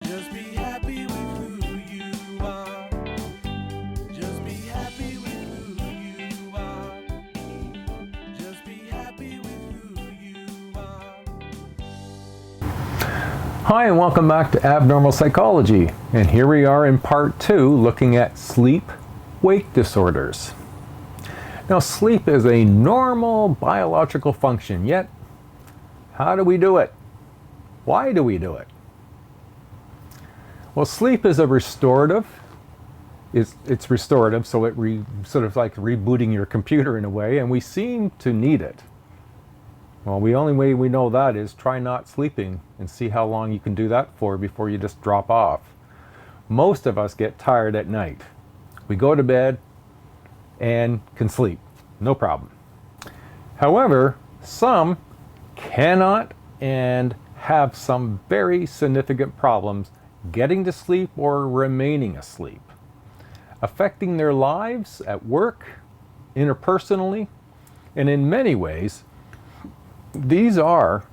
Just be happy with who you are. Just be happy with who you are. Just be happy with who you are. Hi, and welcome back to Abnormal Psychology. And here we are in part 2 looking at sleep-wake disorders. Now, sleep is a normal biological function, yet how do we do it? Why do we do it? Well, sleep is a restorative. It's restorative, so it sort of like rebooting your computer in a way, and we seem to need it. Well, the only way we know that is try not sleeping and see how long you can do that for before you just drop off. Most of us get tired at night. We go to bed and can sleep, no problem. However, some cannot and have some very significant problems getting to sleep or remaining asleep, affecting their lives at work, interpersonally, and in many ways, these are,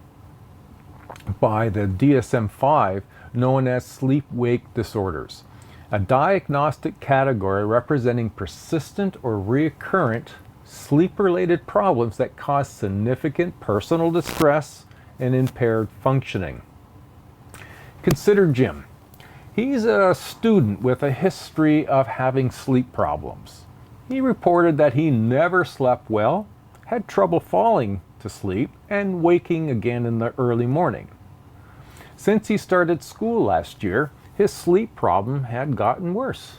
by the DSM-5, known as sleep-wake disorders, a diagnostic category representing persistent or recurrent sleep-related problems that cause significant personal distress and impaired functioning. Consider Jim. He's a student with a history of having sleep problems. He reported that he never slept well, had trouble falling to sleep, and waking again in the early morning. Since he started school last year, his sleep problem had gotten worse.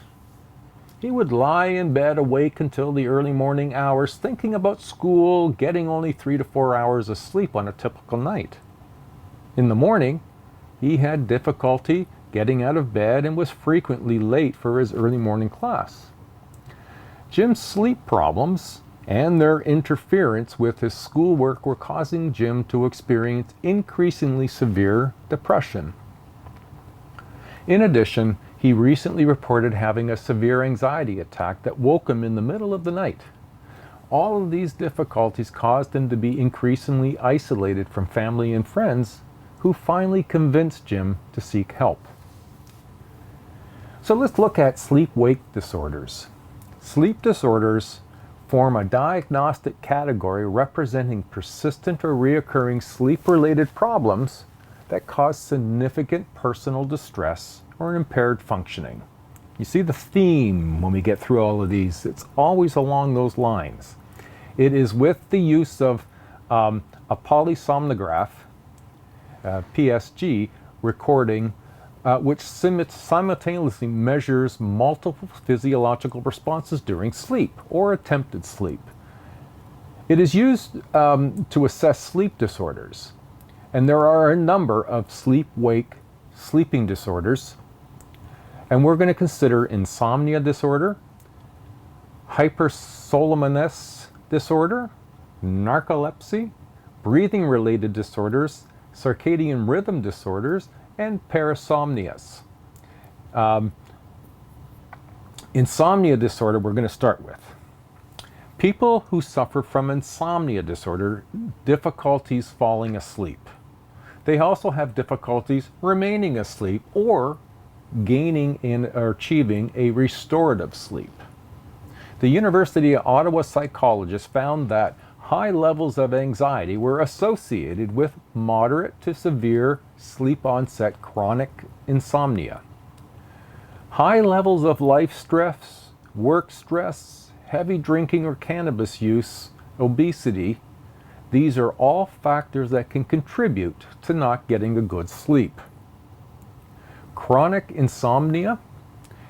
He would lie in bed awake until the early morning hours thinking about school, getting only 3 to 4 hours of sleep on a typical night. In the morning, he had difficulty getting out of bed and was frequently late for his early morning class. Jim's sleep problems and their interference with his schoolwork were causing Jim to experience increasingly severe depression. In addition, he recently reported having a severe anxiety attack that woke him in the middle of the night. All of these difficulties caused him to be increasingly isolated from family and friends, who finally convinced Jim to seek help. So let's look at sleep-wake disorders. Sleep disorders form a diagnostic category representing persistent or recurring sleep-related problems that cause significant personal distress or impaired functioning. You see the theme when we get through all of these. It's always along those lines. It is with the use of a polysomnograph, PSG, recording which simultaneously measures multiple physiological responses during sleep or attempted sleep. It is used to assess sleep disorders, and there are a number of sleep-wake sleeping disorders, and we're going to consider insomnia disorder, hypersomnolence disorder, narcolepsy, breathing-related disorders, circadian rhythm disorders, and parasomnias. Insomnia disorder we're going to start with. People who suffer from insomnia disorder, difficulties falling asleep. They also have difficulties remaining asleep or gaining or achieving a restorative sleep. The University of Ottawa psychologists found that high levels of anxiety were associated with moderate to severe sleep-onset chronic insomnia. High levels of life stress, work stress, heavy drinking or cannabis use, obesity, these are all factors that can contribute to not getting a good sleep. Chronic insomnia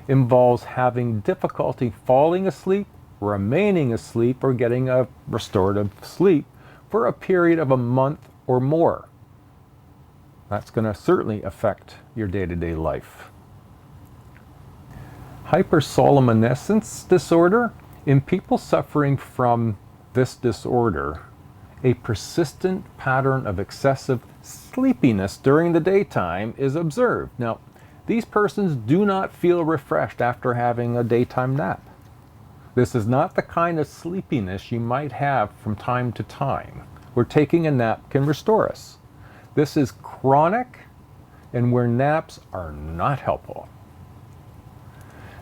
involves having difficulty falling asleep, remaining asleep, or getting a restorative sleep for a period of a month or more. That's going to certainly affect your day-to-day life. Hypersomnolence disorder. In people suffering from this disorder, a persistent pattern of excessive sleepiness during the daytime is observed. Now, these persons do not feel refreshed after having a daytime nap. This is not the kind of sleepiness you might have from time to time, where taking a nap can restore us. This is chronic, and where naps are not helpful.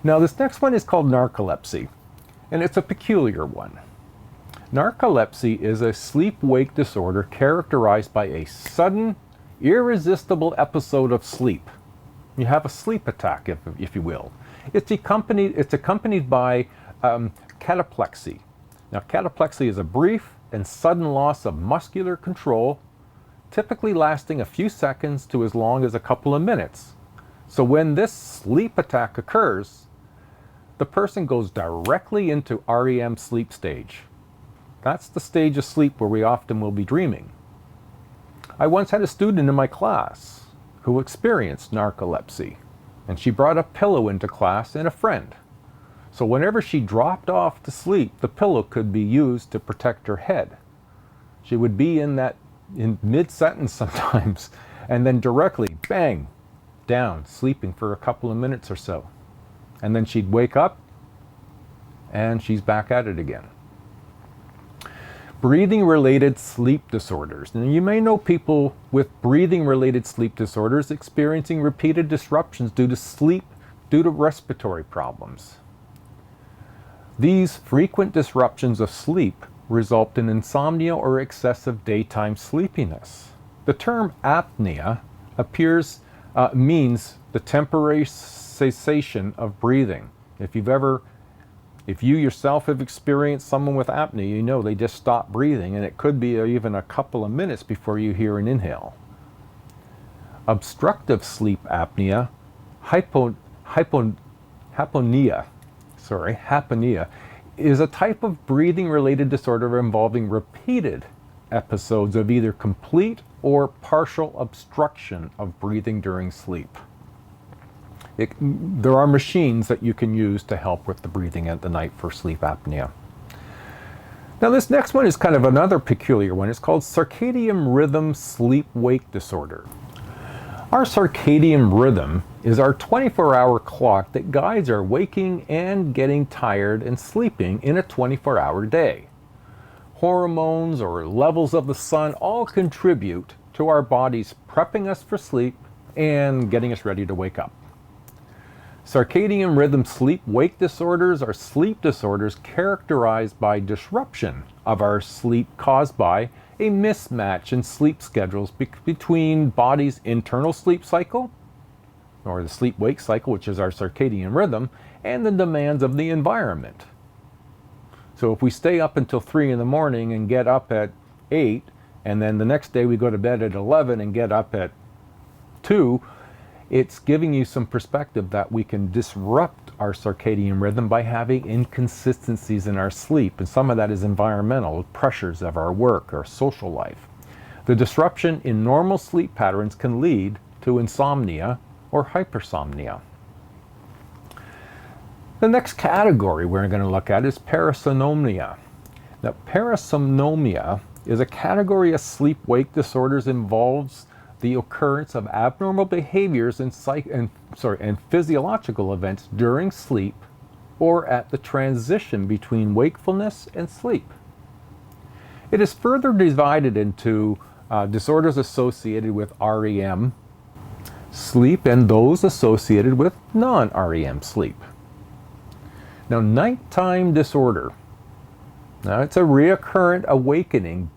Now this next one is called narcolepsy, and it's a peculiar one. Narcolepsy is a sleep-wake disorder characterized by a sudden, irresistible episode of sleep. You have a sleep attack, if you will. It's accompanied by cataplexy. Now, cataplexy is a brief and sudden loss of muscular control, typically lasting a few seconds to as long as a couple of minutes. So when this sleep attack occurs, the person goes directly into REM sleep stage. That's the stage of sleep where we often will be dreaming. I once had a student in my class who experienced narcolepsy, and she brought a pillow into class and a friend. So whenever she dropped off to sleep, the pillow could be used to protect her head. She would be in mid-sentence sometimes, and then directly, bang, down, sleeping for a couple of minutes or so. And then she'd wake up, and she's back at it again. Breathing-related sleep disorders. Now, you may know people with breathing-related sleep disorders experiencing repeated disruptions due to respiratory problems. These frequent disruptions of sleep result in insomnia or excessive daytime sleepiness. The term apnea means the temporary cessation of breathing. If you yourself have experienced someone with apnea, you know they just stop breathing, and it could be even a couple of minutes before you hear an inhale. Obstructive sleep apnea, hypopnea, is a type of breathing-related disorder involving repeated episodes of either complete or partial obstruction of breathing during sleep. There are machines that you can use to help with the breathing at the night for sleep apnea. Now this next one is kind of another peculiar one. It's called circadian rhythm sleep-wake disorder. Our circadian rhythm is our 24-hour clock that guides our waking and getting tired and sleeping in a 24-hour day. Hormones or levels of the sun all contribute to our bodies prepping us for sleep and getting us ready to wake up. Circadian rhythm sleep-wake disorders are sleep disorders characterized by disruption of our sleep caused by a mismatch in sleep schedules between body's internal sleep cycle, or the sleep-wake cycle, which is our circadian rhythm, and the demands of the environment. So if we stay up until 3 in the morning and get up at 8, and then the next day we go to bed at 11 and get up at 2, it's giving you some perspective that we can disrupt our circadian rhythm by having inconsistencies in our sleep, and some of that is environmental pressures of our work or social life. The disruption in normal sleep patterns can lead to insomnia or hypersomnia. The next category we're going to look at is parasomnia. Now, parasomnia is a category of sleep-wake disorders involves the occurrence of abnormal behaviors and physiological events during sleep or at the transition between wakefulness and sleep. It is further divided into disorders associated with REM sleep and those associated with non-REM sleep. Now, nighttime disorder. Now, it's a recurrent awakening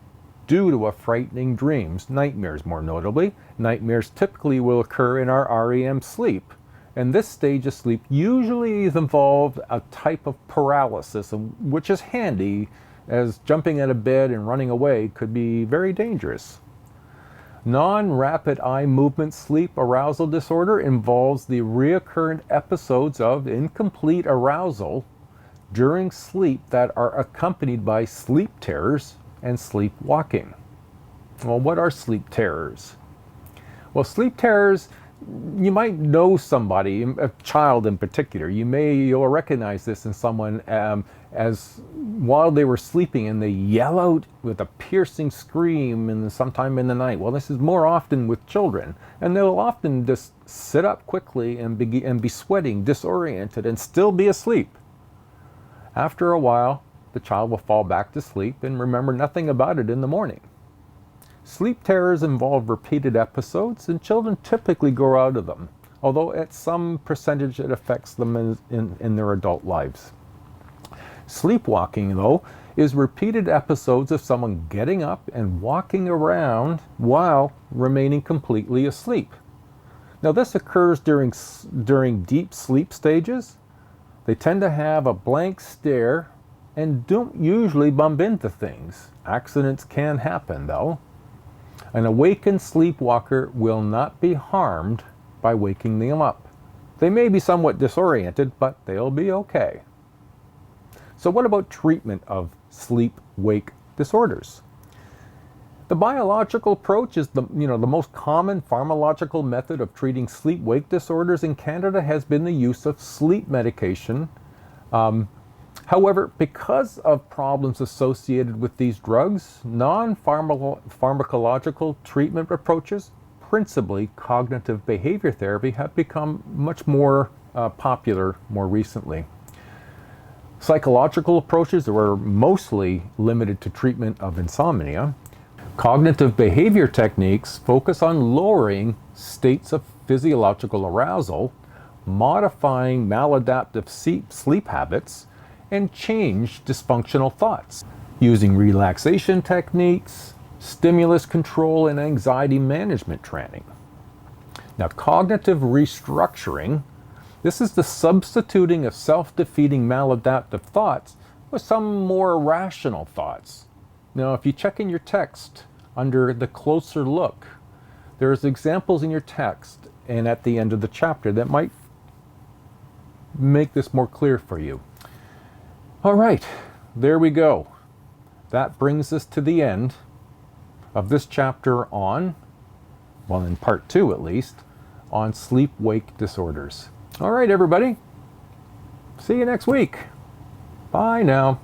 due to a frightening dreams, nightmares more notably. Nightmares typically will occur in our REM sleep, and this stage of sleep usually involves a type of paralysis, which is handy, as jumping out of bed and running away could be very dangerous. Non-rapid eye movement sleep arousal disorder involves the recurrent episodes of incomplete arousal during sleep that are accompanied by sleep terrors and sleepwalking. Well, what are sleep terrors? Well, sleep terrors, you might know somebody, a child in particular. You'll recognize this in someone as while they were sleeping and they yell out with a piercing scream and sometime in the night. Well, this is more often with children, and they'll often just sit up quickly and be sweating, disoriented, and still be asleep. After a while, the child will fall back to sleep and remember nothing about it in the morning. Sleep terrors involve repeated episodes, and children typically grow out of them, although at some percentage it affects them in their adult lives. Sleepwalking, though, is repeated episodes of someone getting up and walking around while remaining completely asleep. Now, this occurs during deep sleep stages. They tend to have a blank stare and don't usually bump into things. Accidents can happen, though. An awakened sleepwalker will not be harmed by waking them up. They may be somewhat disoriented, but they'll be okay. So what about treatment of sleep-wake disorders? The biological approach is the most common pharmacological method of treating sleep-wake disorders in Canada has been the use of sleep medication. However, because of problems associated with these drugs, non-pharmacological treatment approaches, principally cognitive behavior therapy, have become much more popular more recently. Psychological approaches were mostly limited to treatment of insomnia. Cognitive behavior techniques focus on lowering states of physiological arousal, modifying maladaptive sleep habits, and change dysfunctional thoughts. Using relaxation techniques, stimulus control, and anxiety management training. Now, cognitive restructuring, this is the substituting of self-defeating maladaptive thoughts with some more rational thoughts. Now, if you check in your text under the closer look, there's examples in your text and at the end of the chapter that might make this more clear for you. All right, there we go. That brings us to the end of this chapter on, well, in part 2 at least, on sleep-wake disorders. All right, everybody. See you next week. Bye now.